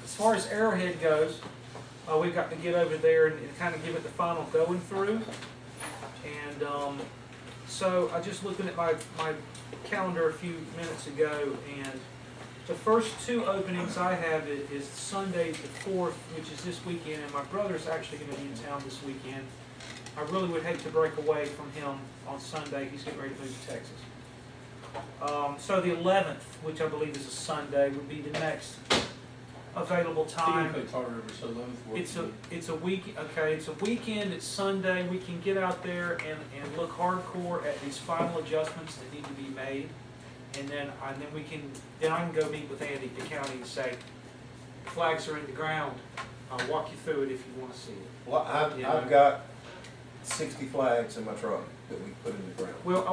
as far as Arrowhead goes, we've got to get over there and kind of give it the final going through. And so I just looking at my calendar a few minutes ago, and the first 2 openings I have is Sunday the 4th, which is this weekend, and my brother's actually going to be in town this weekend. I really would hate to break away from him on Sunday. He's getting ready to move to Texas. So the 11th, which I believe is a Sunday, would be the next available time. It's a week. Okay, it's a weekend. It's Sunday. We can get out there and look hardcore at these final adjustments that need to be made, and then I can go meet with Andy at the county and say flags are in the ground. I'll walk you through it if you want to see it. Well, I've got 60 flags in my truck that we put in the ground. Well,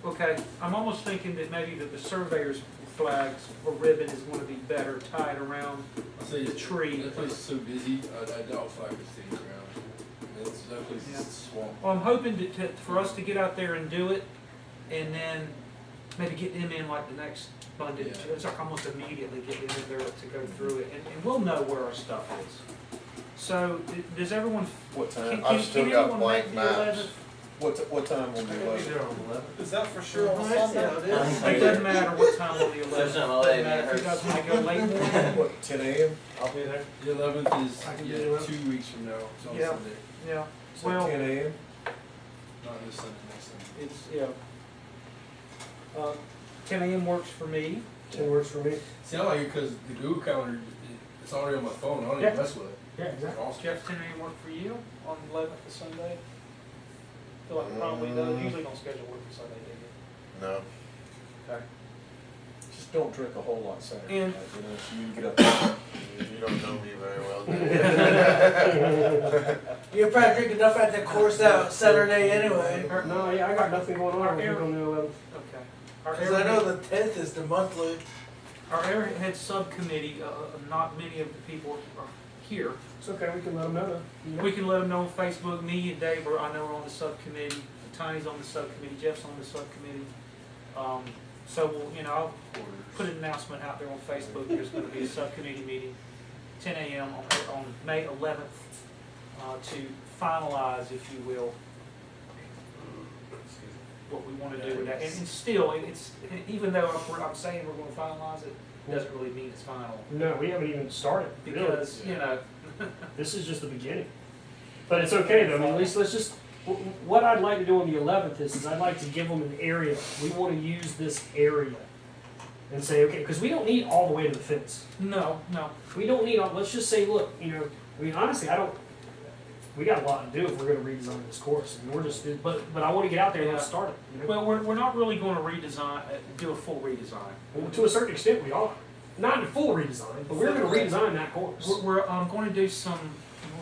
okay, I'm almost thinking that maybe the surveyor's flags or ribbon is going to be better tied around the tree. That place is so busy, I doubt flag is staying around. That place is swamp. Well, I'm hoping for us to get out there and do it, and then maybe get them in like the next Monday. Yeah. It's like almost immediately get them in there to go through it, and we'll know where our stuff is. So, does everyone? What time? I've still got blank maps. What time will be 11th? Is that for sure on Sunday? It doesn't matter what time on the 11th. Doesn't matter if you guys want to go late morning. What, 10 a.m.? I'll be there. The 11th is 2 weeks from now. It's on Sunday. Yeah. So Well, 10 a.m.? Not this Sunday, next Sunday. It's 10 a.m. works for me. 10 works for me. See, I like it because the Google calendar, it's already on my phone. I don't even mess with it. Yeah, exactly. Awesome. Jeff, 10 a.m. work for you on the 11th of Sunday? I feel like it probably does. Usually don't schedule work for Sunday, do you? No. Okay. Just don't drink a whole lot Saturday And- night, you know, so you can get up there. You don't know me very well, do you? You'll probably drink enough at the course out Saturday anyway. No, yeah, I got nothing going on. I'll be on the 11th. Okay. Our Because I know the 10th is the monthly. Our Arrowhead subcommittee, not many of the people are here. It's okay, we can let them know that. Yeah. We can let them know on Facebook. Me and Dave I know are on the subcommittee. Tiny's on the subcommittee. Jeff's on the subcommittee. So we'll, I'll put an announcement out there on Facebook. There's going to be a subcommittee meeting, 10 a.m. on May 11th, to finalize, if you will, what we want to do with that. And still, even though I'm saying we're going to finalize it, doesn't really mean it's final. No, we haven't even started. Because, This is just the beginning. But it's okay though. I mean, at least let's just. What I'd like to do on the 11th is I'd like to give them an area. We want to use this area and say, okay, because we don't need all the way to the fence. No. We don't need all. Let's just say, look, I mean, honestly, we got a lot to do if we're going to redesign this course, and we're just. But I want to get out there and let's start it. Well, we're not really going to do a full redesign. Well, to a certain extent, we are. Not a full redesign, but we're going to redesign that course. We're going to do some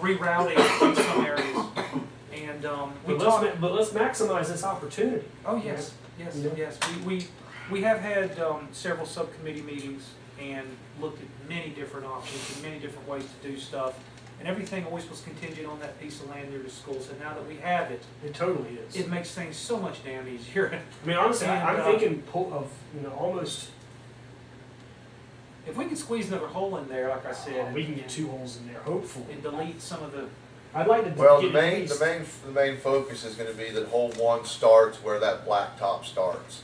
rerouting in some areas, and but let's maximize this opportunity. Oh yes, yes. We have had several subcommittee meetings and looked at many different options and many different ways to do stuff, and everything always was contingent on that piece of land near the school. So now that we have it, It totally is. it makes things so much damn easier. I mean, honestly, I'm thinking of almost. If we can squeeze another hole in there, like I said, We can get 2 holes in there, hopefully. and delete some of the. I'd like to. Well, get the at least- main focus is going to be that hole 1 starts where that black top starts.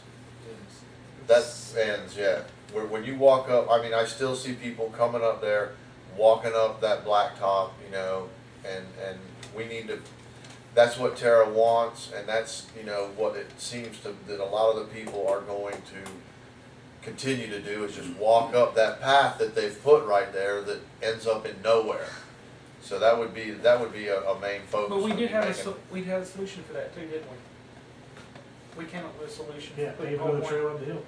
That ends, yeah. Where when you walk up, I mean, I still see people coming up there, walking up that black top, and we need to. That's what Tara wants, and that's what it seems that a lot of the people are going to continue to do is just walk up that path that they've put right there that ends up in nowhere. So that would be a main focus. But we did have a solution for that too, didn't we? We came up with a solution. Yeah, Putting pave hole another one- trail up the hill.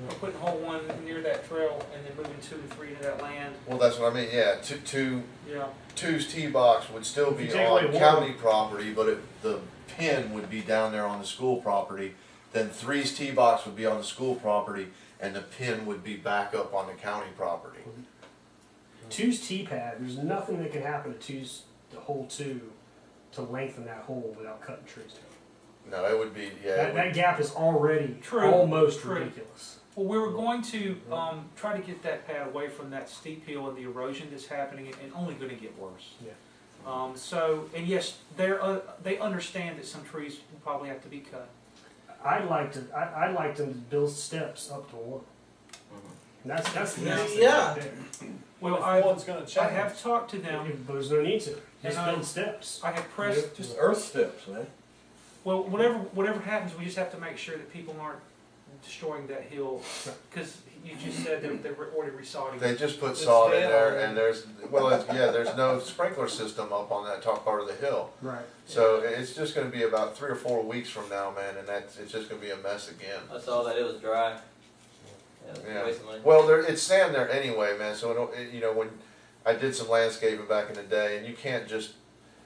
We're putting hole 1 near that trail and then moving 2 and 3 into that land. Well, that's what I mean. Yeah, Yeah. two's tee box would still If be you take away on one- county property, but the pin would be down there on the school property. Then 3's tee box would be on the school property, and the pin would be back up on the county property. 2's tee pad. There's nothing that can happen to hole 2 to lengthen that hole without cutting trees down. No, it would be, yeah. That, it that would- gap is already True, almost true. ridiculous. Well, we were going to try to get that pad away from that steep hill and the erosion that's happening, and only going to get worse. Yeah. So, and yes, they understand that some trees will probably have to be cut. I'd like them to build steps up to one. And that's the next thing Yeah. right there. Well, One's gonna change. I have talked to them. There's no need to. Just And build steps. I have pressed. Just earth steps, man. Well, whatever happens, we just have to make sure that people aren't destroying that hill, because you just said that they were already resodding. They just put It's sod in dead there, already. and there's no sprinkler system up on that top part of the hill. Right. So it's just gonna be about 3 or 4 weeks from now, man, and it's just gonna be a mess again. I saw that it was dry. Yeah, it was Yeah. wasting money. Well, it's sand there anyway, man, so you know, when I did some landscaping back in the day, and you can't just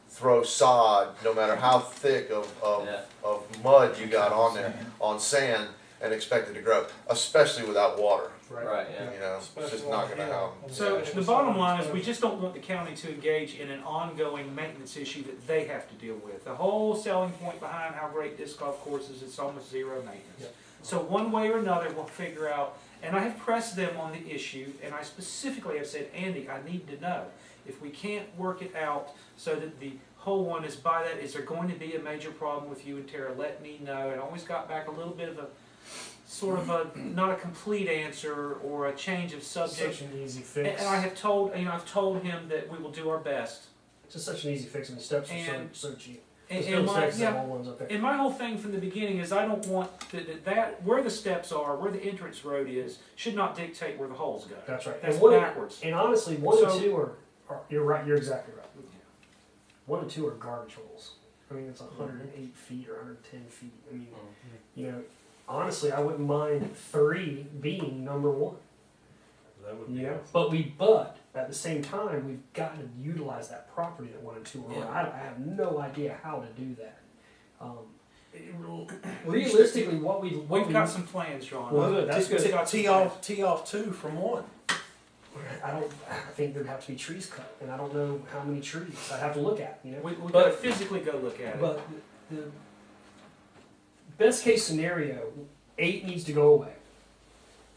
throw sod, no matter how thick Yeah. of mud you got on there, on sand, and expect it to grow, especially without water, Right, yeah. you know, it's just Especially not on gonna the hill. happen. So Yeah. the bottom line is, we just don't want the county to engage in an ongoing maintenance issue that they have to deal with. The whole selling point behind how great disc golf course is, it's almost zero maintenance. Yep. So one way or another, we'll figure out, and I have pressed them on the issue, and I specifically have said, Andy, I need to know, if we can't work it out so that the whole one is by that, is there going to be a major problem with you and Tara? Let me know. And I always got back a little bit of a, sort of a, not a complete answer or a change of subject. Such an easy And, fix. and I have told, I've told him that we will do our best. It's just such an easy fix. And the steps are And- so cheap. And, Just and build my, steps, that yeah, whole one's up there. and my whole thing from the beginning is I don't want that where the steps are, where the entrance road is, should not dictate where the holes go. That's right. That's And one, backwards. and honestly, one So- and two are, you're right. You're exactly right. 1 and 2 are garbage holes. I mean, it's 108 feet or 110 feet. I mean, you know, honestly, I wouldn't mind 3 being number 1. That would You be know, but at the same time, we've got to utilize that property that 1 and 2 are on. Yeah. I have no idea how to do that. Realistically, We've got some plans, John. Well, good, that's good. We've got some Tee plans. off 2 from 1. I think there'd have to be trees cut, and I don't know how many trees. I'd have to look at, you know. We But- gotta physically go look at it. But the best case scenario, 8 needs to go away.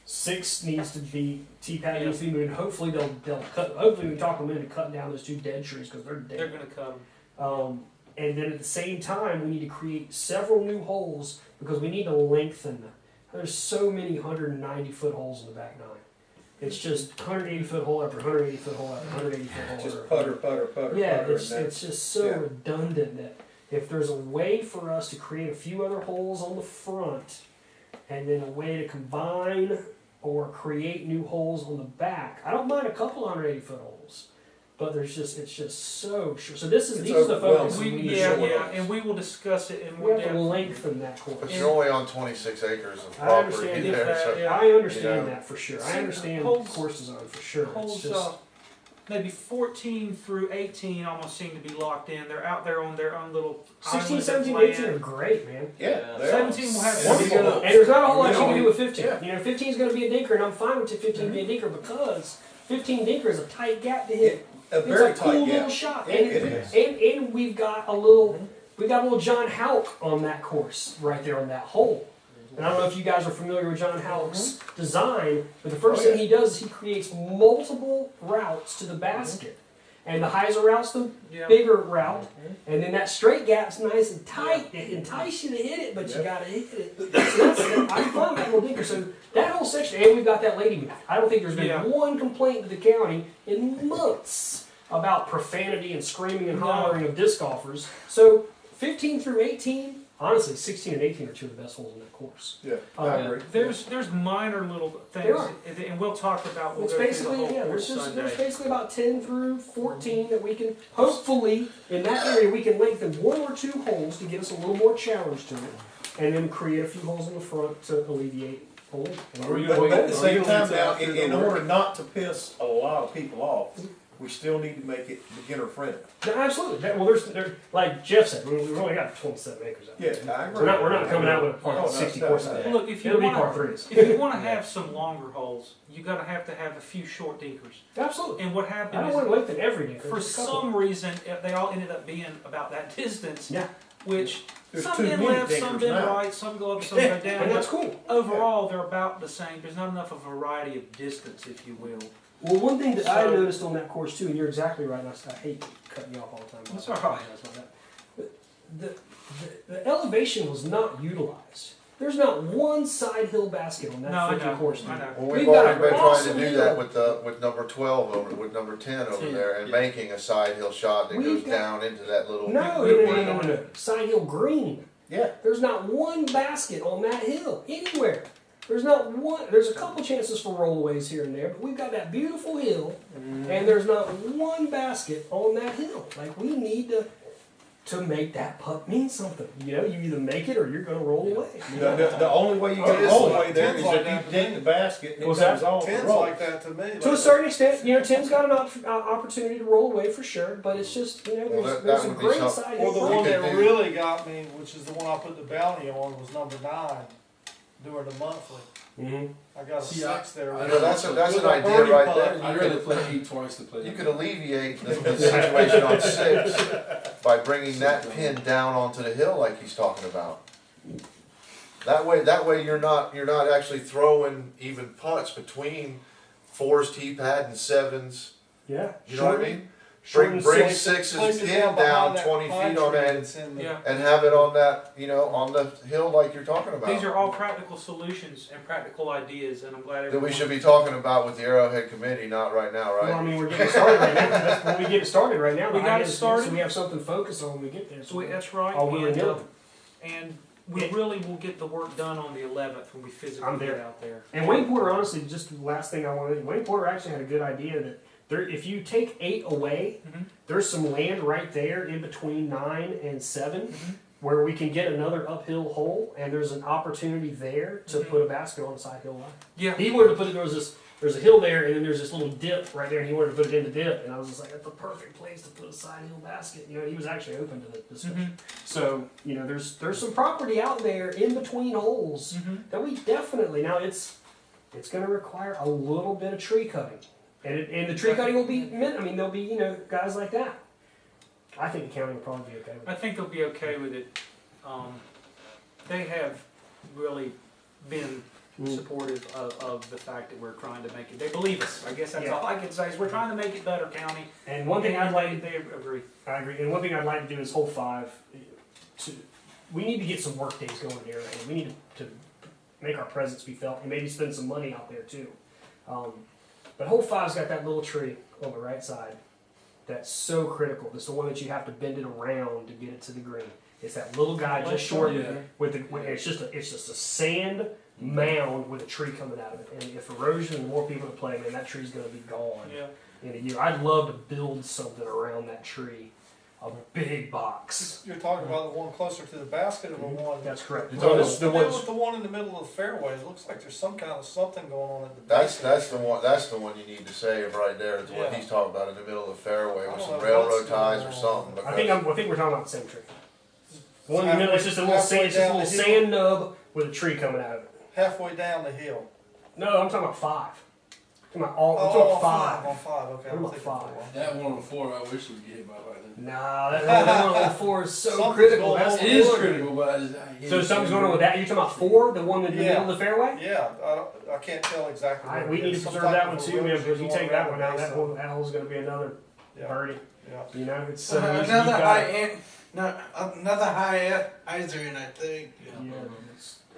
6 needs to be, T-pad needs to be moved. Hopefully they'll cut, hopefully we can talk them into cutting down those 2 dead trees because they're They're dead. gonna cut them. And then at the same time, we need to create several new holes because we need to lengthen them. There's so many 190-foot holes in the back 9. It's just 180-foot hole after 180-foot hole after 180-foot hole. Just after putter, putter, putter, yeah, putter. it's just so yeah. redundant that if there's a way for us to create a few other holes on the front and then a way to combine or create new holes on the back, I don't mind a couple 180-foot holes, but it's just so short. So these are the focus. overwhelming. We need Yeah, to yeah, and we will discuss it in we more have to depth. lengthen that course. But you're only on 26 acres of I property understand there, that, so. yeah. I understand You know. that for sure. See, I understand holes- course design for sure. It's Holes, just, maybe 14 through 18 almost seem to be locked in. They're out there on their own little 16, island of 17, land. 18 are great, man. Yeah, they are. 17 will have And wonderful people- holes. And there's not a whole lot You you know, can do with 15. yeah. You know, 15 is going to be a dinker, and I'm fine with 15 being a dinker because 15 dinker is a tight gap to hit. A It's very a cool tight little gap. shot, It is. and we've got a little John Houck on that course right there on that hole. And I don't know if you guys are familiar with John Houck's design, but the first Oh, thing yeah. he does is he creates multiple routes to the basket. And the Heiser route's the Yeah. bigger route, and then that straight gap's nice and tight. It entices you to hit it, but you Yeah. gotta hit it. So I'm fine with that little dinker. So that whole section, and we've got that lady moved. I don't think there's been Yeah. one complaint to the county in months about profanity and screaming and No. hollering of disc golfers. So 15 through 18, honestly, 16 and 18 are 2 of the best holes in that course. Yeah, Oh, I yeah. agree. There's minor little things, There are. and we'll talk about. We'll It's go through the basically, whole yeah, course there's Sunday. basically about 10 through 14 that we can, hopefully, in that area, we can lengthen 1 or 2 holes to give us a little more challenge to it, and then create a few holes in the front to alleviate holes. Are you But gonna at the wait- same are you gonna time wait now, after in the order not to piss a lot of people off, we still need to make it beginner friendly. No, absolutely. Well, there's, like Jeff said, we've only got 27 acres out there. Yeah, I agree. We're not coming out with a par Oh, no, 60 no, course no. out there. Look, if you It'll be want par 3s. if you want to have some longer holes, you got to have a few short dinkers. Absolutely. And what I happened don't is, want to lengthen every dinker. for just a couple. some reason, they all ended up being about that distance. Yeah. which There's some too been many left, some diggers been now. right, some go up, some go down. And that's but cool. overall, they're about the same. There's not enough of a variety of distance, if you will. Well, one thing that I So- noticed on that course too, and you're exactly right, and I hate cutting you off all the time. That's all right. But the elevation was not utilized. There's not one side hill basket on that No, I freaking know, course. I know. Well, We've we've got already an been trying awesome to do hill. that with number 12 over, with number 10 over 10, there, and yeah. making a side hill shot that We've goes got- down into that little. No, We- no, we- no, no, no, no. Side hill green. Yeah. There's not one basket on that hill anywhere. There's not one. There's a couple chances for rollaways here and there, but we've got that beautiful hill, and there's not one basket on that hill. Like we need to make that putt mean something. You know, you either make it or you're going to roll away. The only way you Oh, get it's all the like way there 10's is like if that you to dig me. the basket and it What's comes that? off the Ten's roll. like that to me. To a like- certain extent, you know, Tim's got an opportunity to roll away for sure, but it's just, you know, Well, there's, that there's a would be great something- side Well, hill. the You one could that do- really got me, which is the one I put the bounty on, was number 9 during the monthly. Mhm. I got a See, 6 there. I You know, that's an With a idea birdie right putt. there. I'd rather play 8 twice than play. You could alleviate the situation on 6 by bringing that pin down onto the hill like he's talking about. That way you're not actually throwing even putts between 4's tee pad and 7's. Yeah. You know what I mean? Short Bring and slick. 6's Place it pin down behind that 20 pine feet on tree that that's in the- Yeah. and have it on that, on the hill like you're talking about. These are all practical solutions and practical ideas, and I'm glad That everyone. we should be talking about with the Arrowhead Committee, not right now, Well, I right? mean, we're getting started right now. That's when we get it started right now. We the got idea it is, started. So we have something to focus on when we get there. So that's right. Oh, we were and, nil. and we really will get the work done on the 11th when we physically I'm get there. out there. And Wayne Porter, honestly, just the last thing I wanted. Wayne Porter actually had a good idea that there, if you take 8 away, Mhm. there's some land right there in between 9 and 7 Mhm. where we can get another uphill hole, and there's an opportunity there to Mhm. put a basket on the side hill line. Yeah. He wanted to put it. There's a hill there, and then there's this little dip right there, and he wanted to put it in the dip. And I was just like, that's the perfect place to put a side hill basket. You know, he was actually open to the discussion. So, you know, there's some property out there in between holes Mhm. that we definitely now it's going to require a little bit of tree cutting, and the tree cutting will be there'll be guys like that. I think the county will probably be okay with I it. think they'll be okay with it. They have really been supportive of the fact that we're trying to make it. They believe us. I guess that's Yeah. all I can say is we're trying to make it better, county. And one thing I'd like they agree. I agree. And one thing I'd like to do is hole 5. We need to get some work days going here, and we need to make our presence be felt, and maybe spend some money out there too. But hole 5's got that little tree on the right side that's so critical. It's the one that you have to bend it around to get it to the green. It's that little guy just short Yeah. with it's just a sand mound with a tree coming out of it. And if erosion and more people to play, man, that tree's going to be gone Yeah. in a year. I'd love to build something around that tree, a big box. You're talking about the one closer to the basket or the one? That's correct. Well, Well, what's the deal with the one in the middle of the fairway? It looks like there's some kind of something going on at the That's base. the one. That's the one you need to save right there. Is what Yeah. he's talking about in the middle of the fairway I with don't some know railroad what's ties going or on. something. I think we're talking about the same tree. The one in the Halfway- middle, it's just a little halfway sand, it's just a down little the hill. sand nub with a tree coming out of it. Halfway down the hill. No, I'm talking about 5. I'm talking about I'm Oh, talking about 5. on 5, okay. What I'm about thinking 5? 4. That one on 4, I wish we'd get hit by lightning. Nah, that one on 4 is so Something's critical. going That's on. It is one. critical, but I hate So it. something's going on with that. You're talking about 4, the one in the Yeah. middle of the fairway? Yeah, I can't tell exactly. what We it need is. to Some preserve type that one of too, man, erosion because you going take that around one the out, base that of whole hole's going to be another Yeah. birdie. Yeah. You know, it's Another high end, no, another high Isern, I think. Yeah,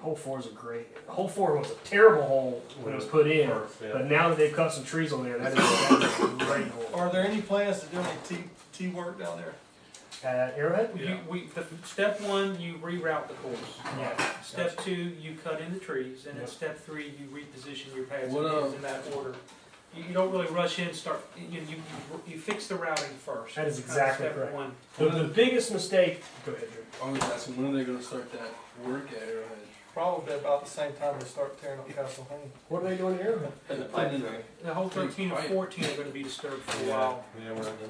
hole 4 is a great. Hole 4 was a terrible hole when it was put in, but now that they've cut some trees on there, that is a great hole. Are there any plans to do any tee work down there? Arrowhead? Step 1, you reroute the course. Yeah. Step 2, you cut in the trees, and then Yeah. step 3, you reposition your pads What, and pins in that order. You don't really rush in. You fix the routing first. That is That's exactly step correct. 1. The biggest mistake. Go ahead, Drew. I was asking, when are they going to start that work at Arrowhead? Probably about the same time they start tearing up Castle Hayne. What are they doing at Arrowhead? And the pipe through. The whole 13 and 14 are going to be disturbed for a while,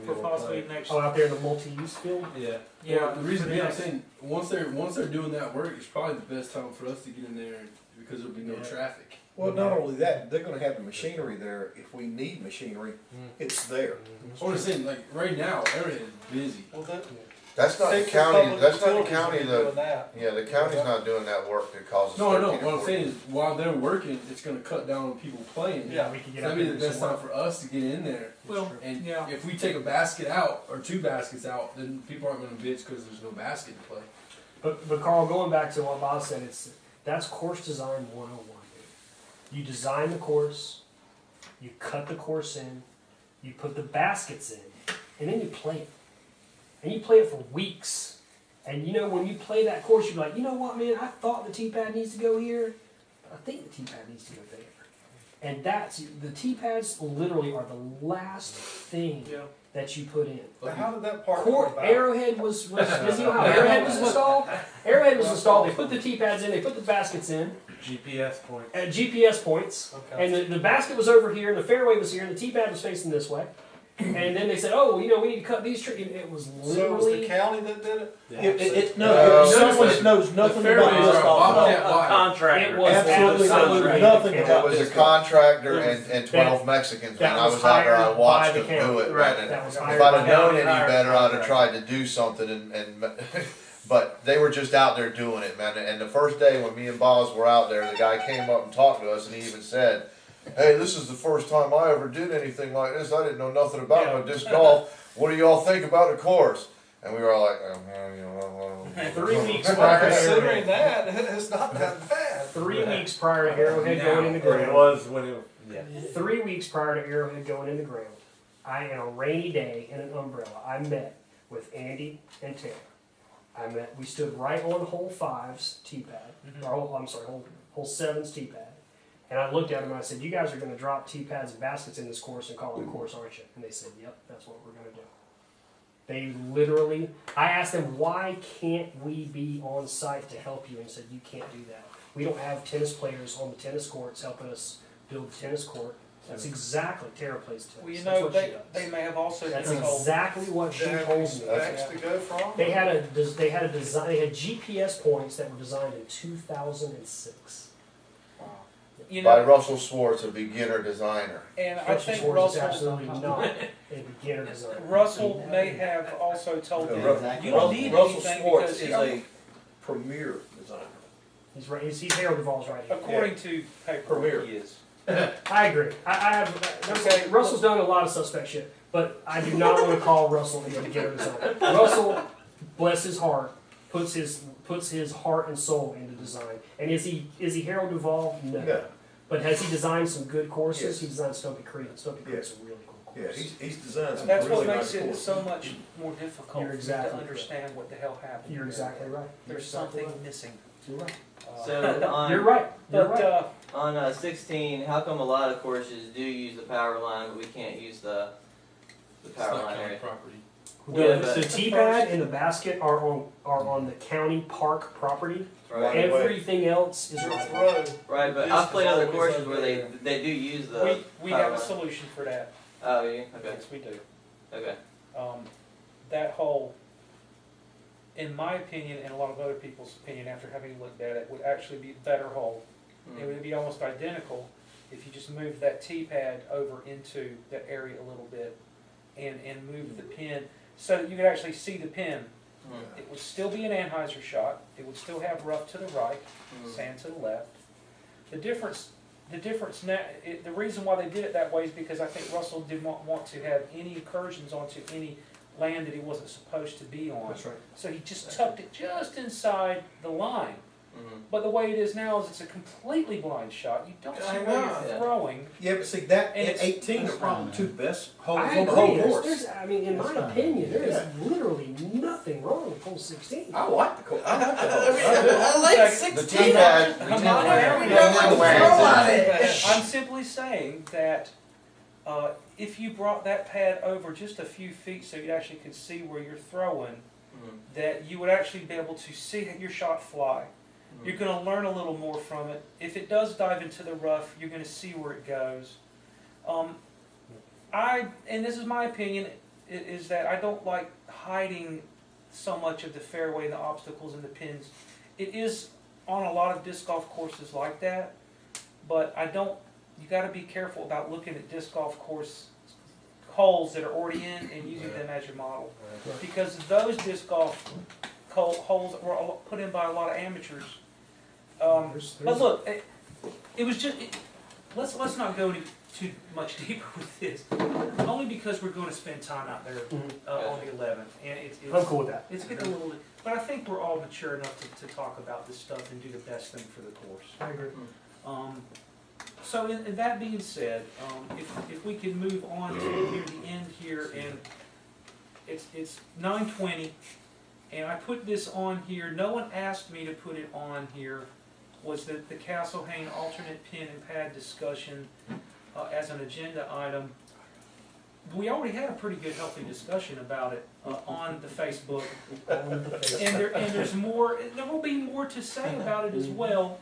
for possibly next. Oh, out there in the multi-use field? Yeah. Yeah, Well, the reason for being, I'm next- saying, once they're doing that work, it's probably the best time for us to get in there because there'll be no Yeah. traffic. Well, not only that, they're gonna have the machinery there. If we need machinery, it's there. So what I'm saying, like right now, Arrowhead is busy. Well, That's not the Six county, public that's not the utilities county will be that, doing that. yeah, the county's not doing that work that causes No, 13 no, or what I'm 14. saying is, while they're working, it's gonna cut down on people playing. Yeah, we could get So out that'd be there the and best do some time work. for us to get in there. Well, And yeah. if we take a basket out, or 2 baskets out, then people aren't gonna bitch because there's no basket to play. But Carl, going back to what Bob said, that's course design 101. Dude. You design the course, you cut the course in, you put the baskets in, and then you play it. And you play it for weeks. And you know, when you play that course, you're like, you know what, man, I thought the T-pad needs to go here. I think the T-pad needs to go there. And the T-pads literally are the last thing Yeah. that you put in. But how did that part come Court about? Arrowhead was you know how Arrowhead was installed? Arrowhead was installed, they put the T-pads in, they put the baskets in, GPS point. at GPS points, Okay. and the basket was over here, and the fairway was here, and the T-pad was facing this way. And then they said, oh, well, you know, we need to cut these trees. It was So it was the literally... county that did it? It's No, someone that knows nothing about fairways this are golf. bobcat A wire. contractor. It was Absolutely absolutely nothing It about was a this golf. contractor and 12 Mexicans, that man, I was was out there, I hired watched by the them do county. it, Right, man, and that was if hired I'd by have the known county, any hired better, I'd have contractor. tried to do something and but they were just out there doing it, man, and the first day when me and Boz were out there, the guy came up and talked to us and he even said, hey, this is the first time I ever did anything like this, I didn't know nothing about no disc golf, what do y'all think about the course? And we were all like, oh, man, you know, 3 weeks Well, prior to considering Arrowhead. that, it's not that bad. 3 weeks prior to Arrowhead Now, going in the ground. was when it. Yeah. 3 weeks prior to Arrowhead going in the ground, on a rainy day in an umbrella, I met with Andy and Tara. We stood right on hole 5's T-pad, or hole 7's T-pad. And I looked at them and I said, you guys are going to drop T-pads and baskets in this course and call it a course, aren't you? And they said, yep, that's what we're going to do. They literally, I asked them, why can't we be on site to help you? And said, you can't do that. We don't have tennis players on the tennis courts helping us build the tennis court. That's exactly, Tara plays tennis. Well, you That's know, what she they does. may have also That's been told. exactly what she told me. Specs to go from? They had a design. They had GPS points that were designed in 2006. You by know, Russell Swartz, a beginner designer. and I Russell think Swartz is Russell, absolutely not a beginner designer. Russell may have also told them, Exactly. you don't need Russell anything Swartz because, is a premier designer. He's right. He's Harold Duvall's right here. according to paper. Premier. He is. I agree. I have. Okay, Russell's done a lot of suspect shit, but I do not want to call Russell a beginner designer. Russell, bless his heart, puts his heart and soul into design. And is he Harold Duvall? No. Yeah, But has he designed some good courses? Yes. He designed Stokey Creek. Stokey Creek's a really cool yeah, course. he's designed some That's really what nice makes it courses. so much more difficult You're for me exactly to correct. understand what the hell happened. You're exactly right. You're There's exactly something right. missing. You're right. So You're on, right. You're But, right. on 16, how come a lot of courses do use the power line, but we can't use the It's power not line county area? property. Yeah, The but- T-pad and the basket are on the county park property. Right. Right. Everything else is Your right. throw. Right, but This I've is played other always courses where over they do use the we power have a line. solution for that. Oh, yeah, okay, Yes, we do. okay. That hole, in my opinion, and a lot of other people's opinion after having looked at it, would actually be a better hole. It would be almost identical if you just moved that T-pad over into that area a little bit and moved the pin so that you could actually see the pin. Mm. It would still be an Anheuser shot. It would still have rough to the right, sand to the left. The difference now, the reason why they did it that way is because I think Russell did not want to have any incursions onto any land that he wasn't supposed to be on. That's right. So he just tucked it just inside the line. Mm-hmm. But the way it is now is it's a completely blind shot. You don't see I where know. you're Yeah. throwing. Yeah, but see, that And and it's- 18 are probably the two best holes I on the whole agree. course. I mean, in my opinion, there is literally nothing wrong with hole 16. I like the course. I like the hole. I like Okay. 16. T-pad, I'm We not- don't want to throw on it. I'm simply saying that if you brought that pad over just a few feet so you actually could see where you're throwing, Mm-hmm. that you would actually be able to see your shot fly. You're going to learn a little more from it. If it does dive into the rough, you're going to see where it goes. And this is my opinion, is that I don't like hiding so much of the fairway and the obstacles and the pins. It is on a lot of disc golf courses like that, but you got to be careful about looking at disc golf holes that are already in and using them as your model. Because those disc golf holes were put in by a lot of amateurs. But look, it was just, let's not go too much deeper with this. Only because we're going to spend time out there on the 11th. And I'm cool with that. it's getting a little, but I think we're all mature enough to talk about this stuff and do the best thing for the course. I agree. So in that being said, if we can move on to near the end here, and it's 9:20, and I put this on here. No one asked me to put it on here. Was that the Castle Hayne alternate pin and pad discussion as an agenda item? We already had a pretty good, healthy discussion about it on the Facebook, and there's more. There will be more to say about it as well.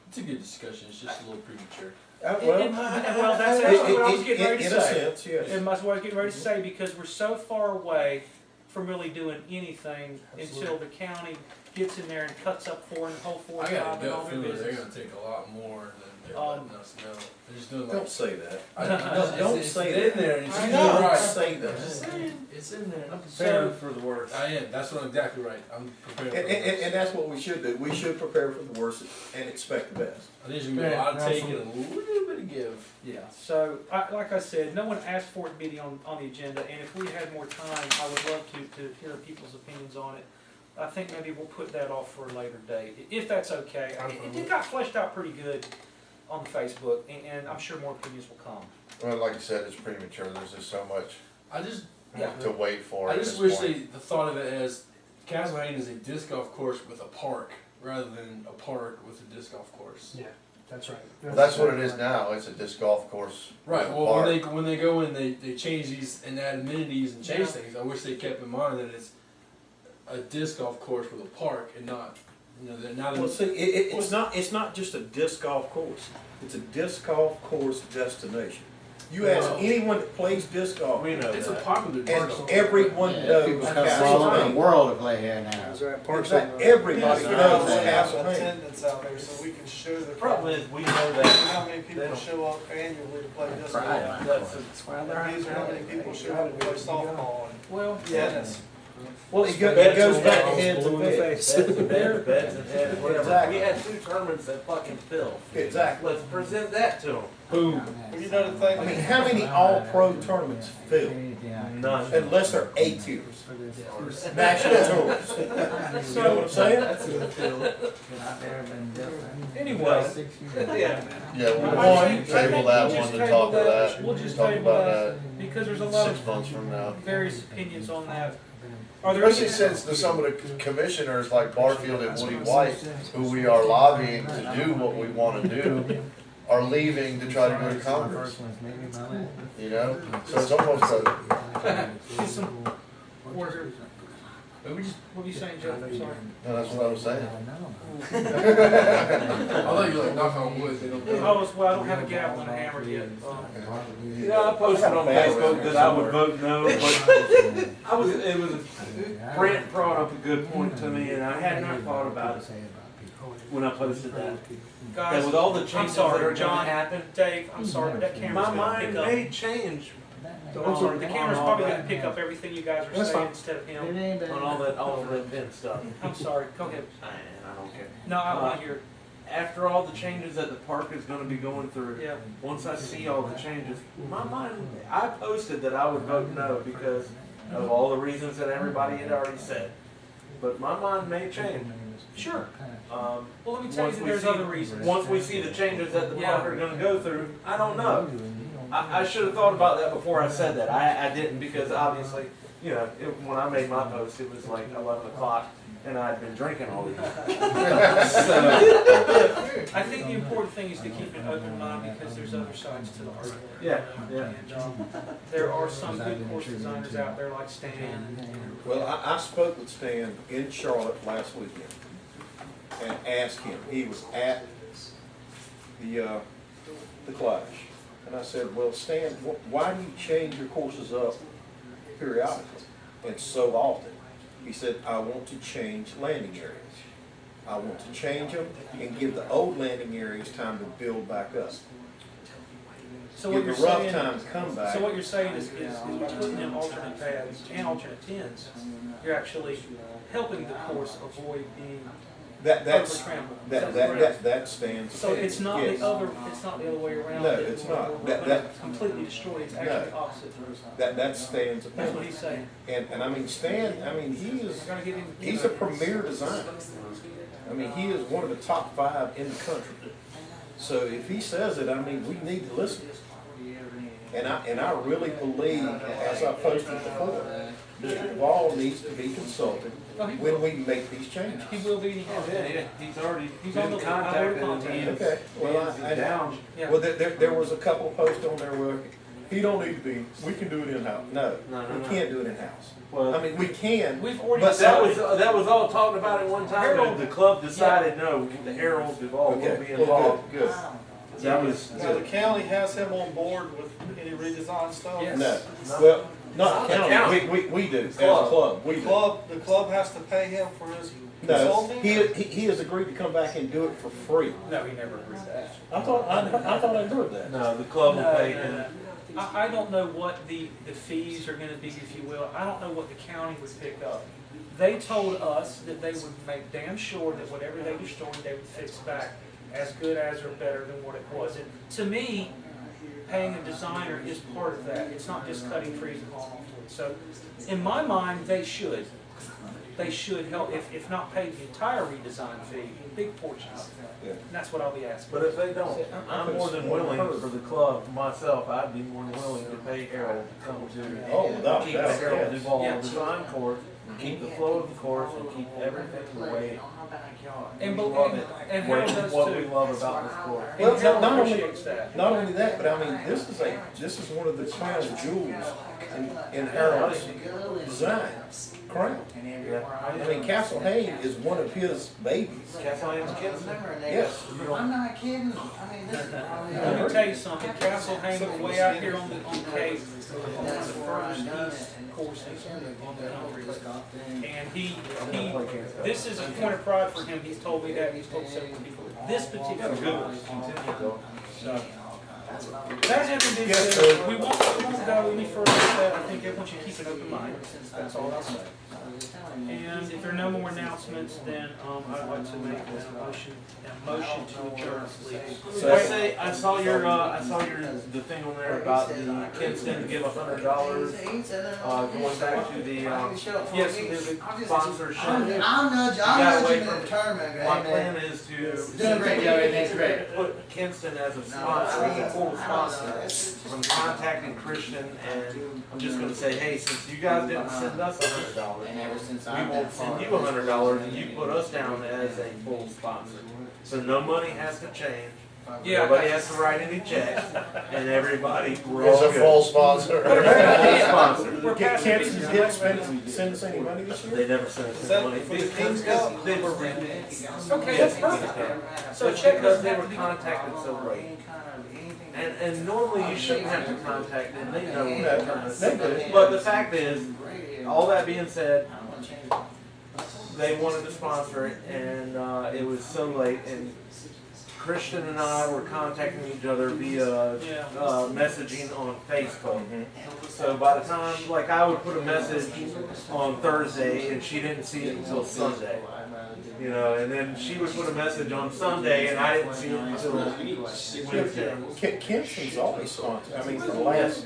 It's a good discussion, it's just a little premature. Well, that's what I was getting ready to in a say. sense, yes. And that's what I was getting ready to say, because we're so far away from really doing anything until the county gets in there and cuts up whole 4 I and 5 got a and all gut their feeling they're business. gonna take a lot more than they're letting us know. They're just doing like. Don't say that. Don't say it's that. in there, and it's I in know. there Don't right. say I'm that. just saying, it's in there. I'm So- for the worst. I am, that's what I'm exactly right. I'm prepared for And, the and, worst. and that's what we should do. We should prepare for the worst and expect the best. I think there's gonna be a lot of taking and a little bit of give. Yeah, so like I said, no one asked for it to be on the agenda, and if we had more time, I would love to hear people's opinions on it. I think maybe we'll put that off for a later date, if that's okay. It got fleshed out pretty good on Facebook, and I'm sure more opinions will come. Well, like you said, it's premature, there's just so much I just, Yeah. to wait for I at just this wish point. they thought of it as Castle Hayne is a disc golf course with a park, rather than a park with a disc golf course. Yeah, that's right. Well, that's what it is now, it's a disc golf course. Right. with a Well, park. when they go in, they change these and add amenities and change Yeah. things. I wish they kept in mind that it's a disc golf course with a park and not, you know, that now Well, that see, it's not just a disc golf course. It's a disc golf course destination. You ask Well- anyone that plays disc golf, We know it's a that. popular disc and golf. everyone knows People come from Castle all over the Hayne. world to play here now. That's right. In fact, everybody So knows we have Castle Hayne. attendance out there, so we can show the Problem is, we know that. how many people show up annually to play this. Right. That's why These are how many people show up to play softball and Well, tennis. Well, it goes back to heads and beds. Beds and heads, beds and heads, whatever. Exactly. We had 2 tournaments that fucking filled. Exactly. Let's present that to them. Well, you know the thing. I mean, how many all-pro tournaments fill? None. Unless they're A-tiers, national tours. You know what I'm saying? anyway. Yeah. Yeah, I we'll think- I table think that we'll one just to table talk of that. that, We'll just talk table about that. Because there's a lot 6 of months from now. various opinions on that. Are there Especially any- since some of the commissioners like Barfield and Woody White, who we are lobbying to do what we wanna do, are leaving to try to go to Congress, you know? So it's almost a, Get some order. What were you saying, Jeff? I'm sorry. no, that's what I was saying. I thought you were like knock on wood. They don't. Oh, well, I don't have a gavel and a hammer yet. Yeah, I posted on Facebook that I would vote no, but Brent brought up a good point to me, and I had not thought about it when I posted that. Guys, And with all the I'm changes that sorry, are John, gonna happen, Dave, I'm sorry, but that camera's my gonna mind pick up. may change I'm sorry, the camera's on all probably gonna that. pick up everything you guys are That's saying fine. instead of him. on all of that event stuff. I'm sorry, go ahead. And I don't care. No, I wanna hear, After all the changes that the park is gonna be going through, yeah. once I see all the changes, my mind, I posted that I would vote no because of all the reasons that everybody had already said. But my mind may change. Sure. Um, Well, let me tell you Once that we there's see- other reasons. once we see the changes that the Yeah. park are gonna go through, I don't know. I should have thought about that before I said that. I didn't because obviously, you know, when I made my post, it was like 11 o'clock and I'd been drinking all evening. I think the important thing is to keep an open mind because there's other sides to the argument. Yeah, yeah. And, there are some good course designers out there like Stan. Well, I spoke with Stan in Charlotte last weekend and asked him, he was at the Clash. And I said, well, Stan, why do you change your courses up periodically and so often? He said, I want to change landing areas. I want to change them and give the old landing areas time to build back up. So what If you're the rough saying, times come back, so what you're saying is by putting in alternate paths and alternate tens, you're actually helping the course avoid being that's, over-trampled. that stands. So it's not yes. the other, it's not the other way around. No, that it's we're- not. We're That- gonna completely destroy, it's actually No. opposite. That stands. That's what he's saying. And I mean, Stan, I mean, I gotta get him. he's a premier designer. I mean, he is one of the top 5 in the country. So if he says it, I mean, we need to listen. And I really believe, as I posted before, Mr. Duvall needs to be consulted when we make these changes. He will be, he has been. Yeah, he's already He's on been the- contacted and contact. he is, Okay, well, he is down. Yeah. Well, there was a couple posts on there where he don't need to be, we can do it in-house. No, No, no, we no. can't do it in-house. I Well, mean, we can, We've already but decided. that was all talked about at one time, Harold- and the club decided, no, the Herald Duvall will be okay, well, involved. good, That was, So the county has him on board with any redesign stuff? Yes. No, well, not the Not the county, county. we do, as a Club. club, we The do. club has to pay him for his No, consulting? he has agreed to come back and do it for free. No, he never agreed to that. I thought I heard that. no, the club will No, pay no, him. no. I don't know what the fees are gonna be, if you will. I don't know what the county would pick up. They told us that they would make damn sure that whatever they destroyed, they would fix back as good as or better than what it was. And to me, paying a designer is part of that. It's not just cutting trees and hauling off wood. So in my mind, they should. They should help, if not pay the entire redesign fee, big portions. Yeah. And that's what I'll be asking. But if they don't, I'm more than willing for the club, myself, I'd be more than willing to pay Harold to come to. Oh, without Keep the doubt, Harold yes. Duvall Yeah. design course, keep the flow of the course, and keep everything the way And, we love it. and Harold does What we too. love about this course. Well, And Harold not only- appreciates that. Not only that, but I mean, this is one of the crown jewels in Harold's design, crown. I mean, Castle Hayne is one of his babies. Castle Haynes kids. Yes. I'm not kidding. I mean, this Let me tell you something, Castle Hayne, way out here on the Cape, one of the furthest east courses on the country. And this is a point of pride for him, he's told me that, he's told several people, this particular one. So, that having been Yes, said, sir. we won't go any further with that, I think everyone should keep an open mind, that's all I'll say. And if there are no more announcements, then, I'd like to make a motion to adjourn, please. I saw your, the thing on there about the Kinston to give $100, going back to the, Yes, the sponsorship. I'm nudging the determined. My plan is to. Doing great, Joe, everything's great. Put Kinston as a sponsor, a full sponsor. I'm contacting Christian and I'm just gonna say, hey, since you guys didn't send us $100, And ever since we I've will been send you $100 and you put us down as a full sponsor. So no money has to change. Yeah. Nobody has to write any checks and everybody, we're He's all a good. full sponsor. Sponsor. We're Can't passing Kansas these. send us any money this year? They never sent us Is that any money for the because King's Cup? they were, Okay, that's perfect. So so check because us they have were to be. contacted so late. And normally you shouldn't have to contact them, they know. They do. But the fact is, all that being said, they wanted to sponsor it and it was so late and Christian and I were contacting each other via messaging on Facebook. So by the time, like I would put a message on Thursday and she didn't see it until Sunday. You know, and then she would put a message on Sunday and I didn't see it until Wednesday. Kinston's always sponsored, I mean, for the last,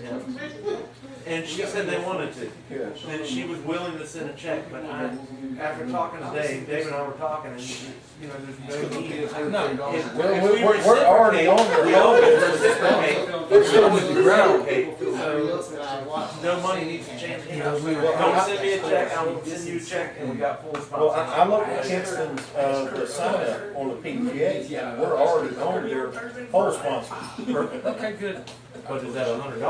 And she said they wanted to. yeah. That she was willing to send a check, but after talking to Dave and I were talking, and you know, there's no need. No. We're already on We there. always reciprocate. We're still with the reciprocate. So no money needs to change hands. Don't send me a check, I will send you a check, and we got full Well, sponsors. I looked at Kinston's, the sign up on the PGA, and we're already on their whole sponsor, Okay, good. But is that $100?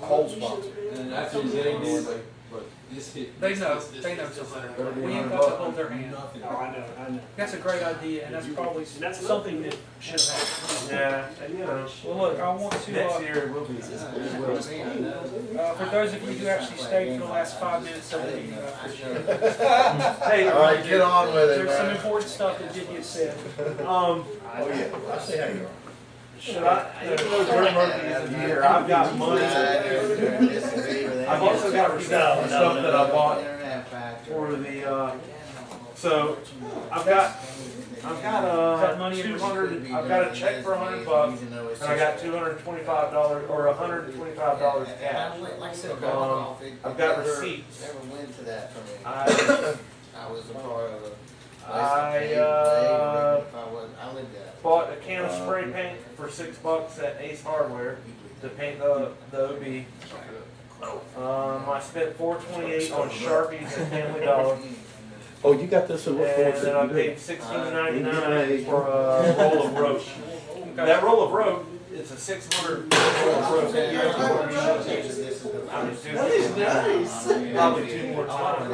whole sponsor. And after his age, but this hit. They know it's a hundred. We ain't got to hold their hand. Oh, I know. That's a great idea, and that's probably something that should happen. Yeah, and you know, Well, look, I want to, next year it will be. It will. for those of you who actually stayed for the last 5 minutes of the meeting, I appreciate it. Hey, All right, get on with it, There's some man. important stuff that did get said. Oh, yeah, I see how you are. Should I, even though Dirt Murphy isn't here, I've got money. I've also got receipts and stuff that I bought for the, so I've got money in 200, I've got a check for $100 and I got $225 or $125 cash. I've got receipts. Never went to that for me. I was a part of it. I lived that. bought a can of spray paint for $6 at Ace Hardware to paint the OB. I spent $4.28 on Sharpies at Family Dollar. Oh, you got this, And then I paid $16.99 for a roll of rope. That roll of rope, it's a 600 roll of rope. I would do it probably 2 more times.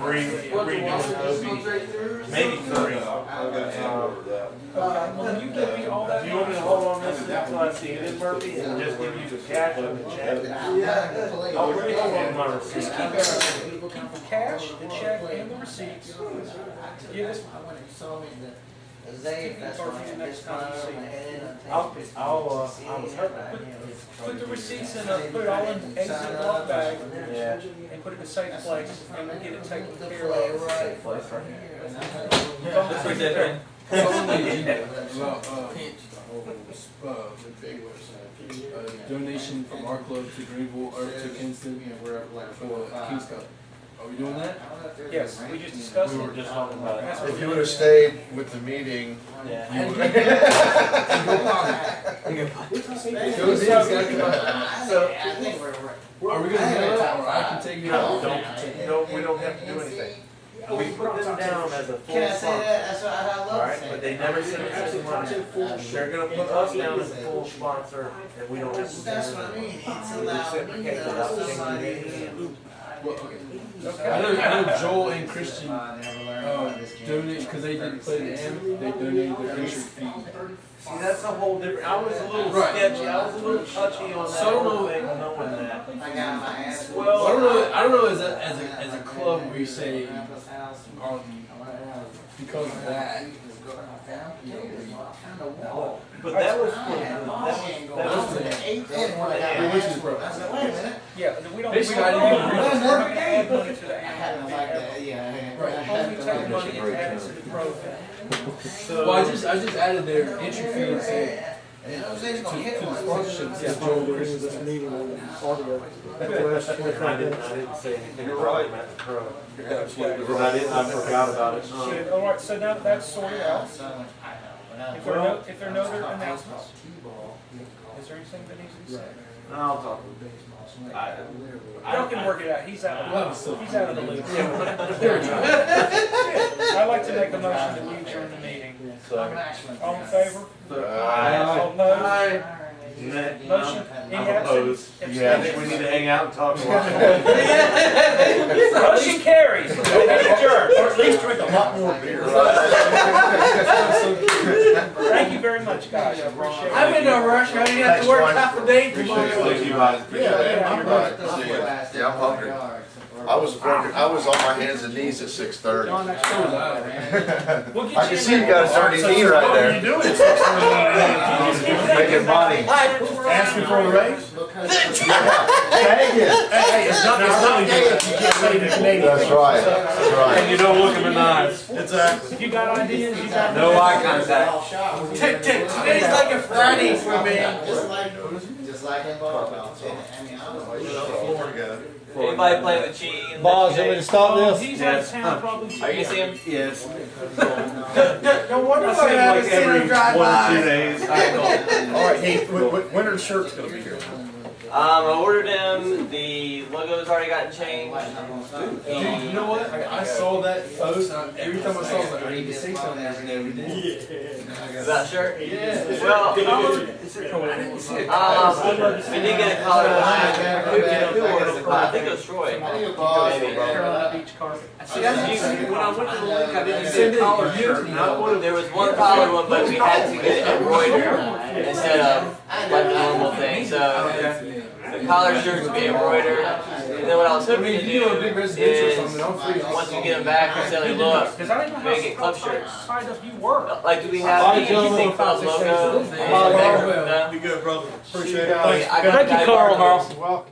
Redoing the OB. Maybe 3. Well, you give me all that. Do you want me to hold on this until I see it in Murphy and just give you the cash and the check? I'll really hold on to my Just receipt. keep everything. Keep the cash, the check, and the receipts. Give us. I was hoping. Put the receipts in put it all in exit block bag. Yeah. And put it in a safe place, and we'll get it taken care of. Safe place right here. Don't forget it. Donation from our club to Greenville or to Kingston for Kings Cup. Are we doing that? Yes, we just discussed We it. were just talking about it. If you would have stayed with the meeting, Yeah. you Are we gonna do that, or I can take it out? No, we don't have to do anything. We put them down as a full Can I say sponsor. that? That's what I love Alright, saying. but they never send us any money. They're gonna put us down as a full sponsor, and we don't have to That's send what I them. mean. It's We allowed me reciprocate to without know changing somebody. anything. Well, okay. I know Joel and Christian donated because they didn't play the M. They donated their t-shirt fee. See, that's a whole different, I was a little Right. sketchy, I was a little touchy on that So I don't whole know- thing, knowing that. I got my ass. Well, I don't know as a club we say because of that. But that was for the, Which is broke. I said, wait a minute. Yeah, we don't. Basically, we don't I didn't we're even not gonna add money to the I hadn't animal. like that, yeah. Only take money and add it to the program. so. Well, I just added their entry fee and said Jose's gonna hit to the one. sponsorships. Yeah, Joel and Christian. I didn't say anything You're about right. them at the pro. You're absolutely Because right. I forgot about it. So, all right, so now that's sorted out. If there are no other announcements, is there anything that needs to be said? I'll talk with Dave. Y'all can work it out. He's out. We'll have a silver. He's out of the loop. There we go. I'd like to make a motion that we adjourn the meeting. All in favor? All opposed? Motion. Any I'm absent? opposed. Yeah, I think we need to hang out and talk more. Motion carries. Meeting adjourned. Or at least drink a lot more beer. Thank you very much, guys. I appreciate it. I'm in no rush, I didn't have to work half a day tomorrow. Thank you guys. Appreciate it. Yeah, All right, see ya. Yeah, I'm hungry. I was on my hands and knees at 6:30. John, that's So was I. We'll get I you can in see you there. got a dirty knee right there. Making money. Asking for a raise? Dang it. Hey, it's not gay if you get paid in Canadian. That's right, that's And right. you don't look him in the eyes. Exactly. If you got ideas, you got. No eye contact. Today's like a Friday for me. Just like in ball. I mean, I was. Anybody play with cheating? Boz, you want me to stop this? He's out of town probably. Are you see him? Yes. No wonder I why see I him haven't like seen every him drive 1 or 2 by. days. All right, hey, when are the shirts gonna be here? I ordered him. The logo's already gotten changed. Dude, you know what? I saw that post. Every time I saw it, I was like, I need to say something. I never did. That shirt? Yeah. Well, I did get a collar. Who ordered the collar? I think it was Troy. Maybe. Carolina Beach carpet. See, that's usually, when I went to the link, I didn't see a collar shirt. And I wanted There was one collar one, but we had to get it embroidered instead of like the normal thing. So The collar shirts would be embroidered. And then what I was I hoping mean, to if you do a big do residential or is, something, I'm free. once we get them back, we say, look, Because I didn't know make it club how tied, shirts. tied up you were. Like, do we have anything for the logo thing? Bye, Carl. No? Be good, brother. Appreciate it. I got Thank you, Guy Carl. Barkley's- Welcome.